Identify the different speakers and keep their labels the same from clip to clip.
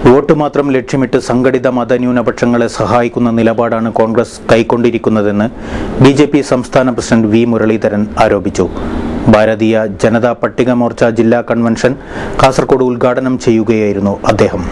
Speaker 1: Vote മാത്രം ലക്ഷ്യമിട്ട് സംഘടിത മതന്യൂനപക്ഷങ്ങളെ സഹായിക്കുന്ന നിലപാടാണ് കോൺഗ്രസ് കൈക്കൊണ്ടിരിക്കുന്നതെന്ന് ബിജെപി സംസ്ഥാന പ്രസിഡന്റ് വി മുരളീധരൻ ആരോപിച്ചു. ഭാരതീയ ജനതാ പട്ടിക മോർച്ച ജില്ലാ കൺവെൻഷൻ കാസർഗോഡ് ഉദ്ഘാടനം ചെയ്യുകയായിരുന്നു അദ്ദേഹം.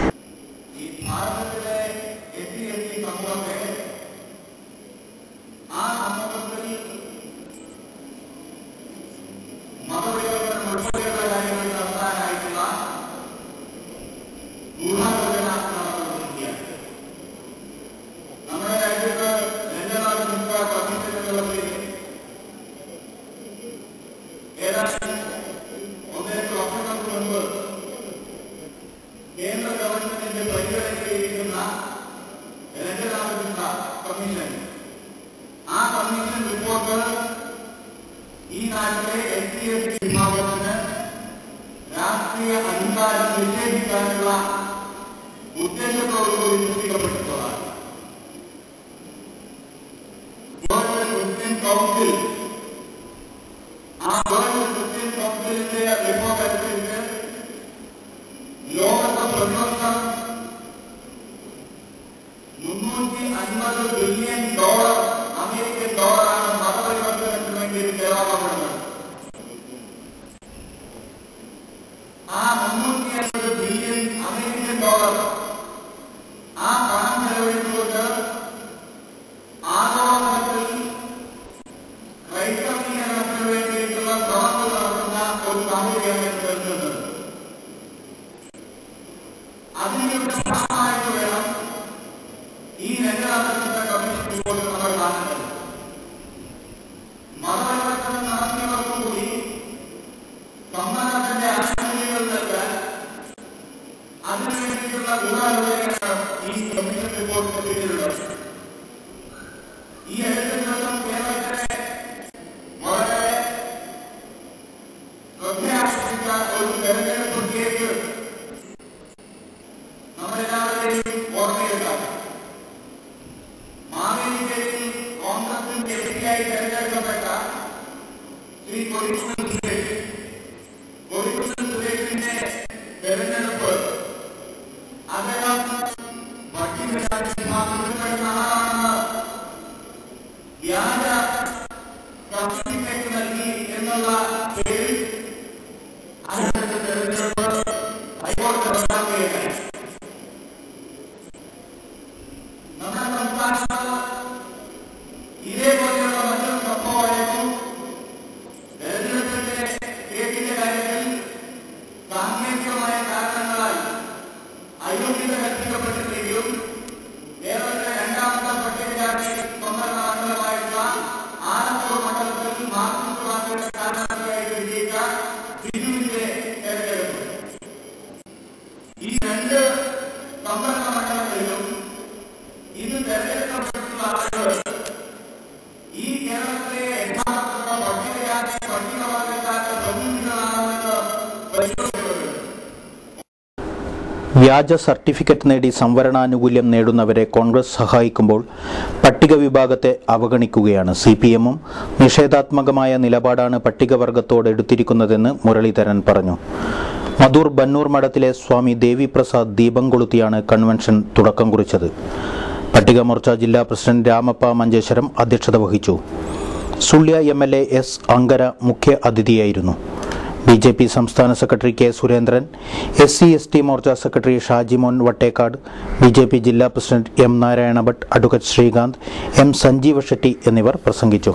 Speaker 2: കേന്ദ്ര ഗവൺമെന്റിന്റെ പരിഗണനയിലിരിക്കുന്ന കമ്മീഷൻ, ആ കമ്മീഷൻ റിപ്പോർട്ട് ഈ നാട്ടിലെ SC/ST വിഭാഗത്തിന് രാഷ്ട്രീയ അധികാരം നിഷേധിക്കാനുള്ള ഉദ്ദേശത്തോടുകൂടി സൃഷ്ടിക്കപ്പെട്ടിട്ടുള്ളതാണ്. വേൾഡ് ക്രിസ്ത്യൻ കൗൺസിൽ, ആ വേൾഡ് ക്രിസ്ത്യൻ കൗൺസിലിന്റെ റിപ്പോർട്ട് അനുസരിച്ച് ലോകത്തെ പ്രതിവർഷം $350 ബില്യൺ അമേരിക്കൻ ഡോളറാണ് മതപരിവർത്തനത്തിന് വേണ്ടി ചെലവാക്കപ്പെടുന്നത്. ആ $350 ബില്യൺ അമേരിക്കൻ ഡോളർ ആ പണം ചെലവഴിച്ചുകൊണ്ട് ആഗോളതലത്തിൽ ക്രൈസ്തവീകരണത്തിന് വേണ്ടിയിട്ടുള്ള പ്രവർത്തനം നടത്തുന്ന ഒരു സാഹചര്യമാണ് വരുന്നത്. അതിന്റെ ഭാഗമായിട്ട് വേണം ഈ രണ്ടാമത്തെ കമ്മീഷൻ റിപ്പോർട്ട് നമ്മൾ കാണുന്നത്. മതപരിവർത്തനം നടത്തിയവർക്കുകൂടി സമ്മാനത്തിന്റെ ആനുകൂല്യങ്ങൾ നൽകാൻ അതിനുവേണ്ടിയിട്ടുള്ള ഗുണാലോചനയാണ് ഈ കമ്മീഷൻ റിപ്പോർട്ടിന് പിന്നിലുള്ളത്. ഈ അടുത്ത ദിവസം കേരളത്തിലെ വളരെ ശ്രദ്ധയാകർഷിച്ച ഒരു തെരഞ്ഞെടുപ്പ് കേസ് നമ്മളെല്ലാവരെയും ഓർമ്മയിലുണ്ടാകും. മാവേലിക്കരയിൽ കോൺഗ്രസിന്റെ എംപിയായി തെരഞ്ഞെടുക്കപ്പെട്ട ശ്രീ കൊടിക്കുന്നിൽ സുരേഷിന്റെ തെരഞ്ഞെടുപ്പ് അദ്ദേഹം ഭക്ഷ്യവിഭാഗപ്പെടുന്ന ആളാണെന്ന് വ്യാജ സർട്ടിഫിക്കറ്റ് നൽകി എന്നുള്ള പേരിൽ അദ്ദേഹത്തിന്റെ തെരഞ്ഞെടുപ്പ് ഹൈക്കോടതി റദ്ദാക്കുകയുണ്ടായി. നമ്മുടെ സംസ്ഥാനത്ത് ഇതേപോലെയുള്ള മറ്റൊരു സംഭവമായിരുന്നു തെരഞ്ഞെടുപ്പിന്റെ കേസിന്റെ കാര്യത്തിൽ സാങ്കേതികമായ കാരണങ്ങളാൽ അയോഗ്യത കൽപ്പിക്കപ്പെട്ടില്ലെങ്കിലും കേരളത്തിലെ രണ്ടാമത്തെ പട്ടികജാതി സംവരണ മണ്ഡലമായിട്ടുള്ള ആലത്തൂർ മണ്ഡലത്തിൽ മാർക്സിസ്റ്റ് പാർട്ടിയുടെ സ്ഥാനാർത്ഥിയായി വിജയിച്ച ബിജുവിന്റെ തെരഞ്ഞെടുപ്പ്. ഈ രണ്ട് സംവരണ മണ്ഡലങ്ങളിലും ഇത് തെരഞ്ഞെടുക്കപ്പെട്ടിട്ടുള്ള ആളുകൾ ഈ കേരളത്തിലെ യഥാർത്ഥ പട്ടികജാതി പട്ടികവർഗക്കാരുടെ പ്രതിനിധികളാണെന്ന് പരിശോധിക്കപ്പെടുന്നു.
Speaker 1: വ്യാജ സർട്ടിഫിക്കറ്റ് നേടി സംവരണാനുകൂല്യം നേടുന്നവരെ കോൺഗ്രസ് സഹായിക്കുമ്പോൾ പട്ടിക വിഭാഗത്തെ അവഗണിക്കുകയാണ്. CPM-ഉം നിഷേധാത്മകമായ നിലപാടാണ് പട്ടികവർഗത്തോട് എടുത്തിരിക്കുന്നതെന്ന് മുരളീധരൻ പറഞ്ഞു. മധൂർ ബന്നൂർ മഠത്തിലെ സ്വാമി ദേവിപ്രസാദ് ദീപം കൊളുത്തിയാണ് കൺവെൻഷൻ തുടക്കം കുറിച്ചത്. പട്ടിക മോർച്ച ജില്ലാ പ്രസിഡന്റ് രാമപ്പ മഞ്ചേശ്വരം അധ്യക്ഷത വഹിച്ചു. Sullia MLA S. അങ്കര മുഖ്യ അതിഥിയായിരുന്നു. BJP സംസ്ഥാന secretary K. Surendran, SC/ST Morcha secretary Shajimon Vattekkad, BJP ജില്ലാ president M. Narayana Bhat, advocate Srikanth, M. Sanjeeva Shetty എന്നിവർ പ്രസംഗിച്ചു.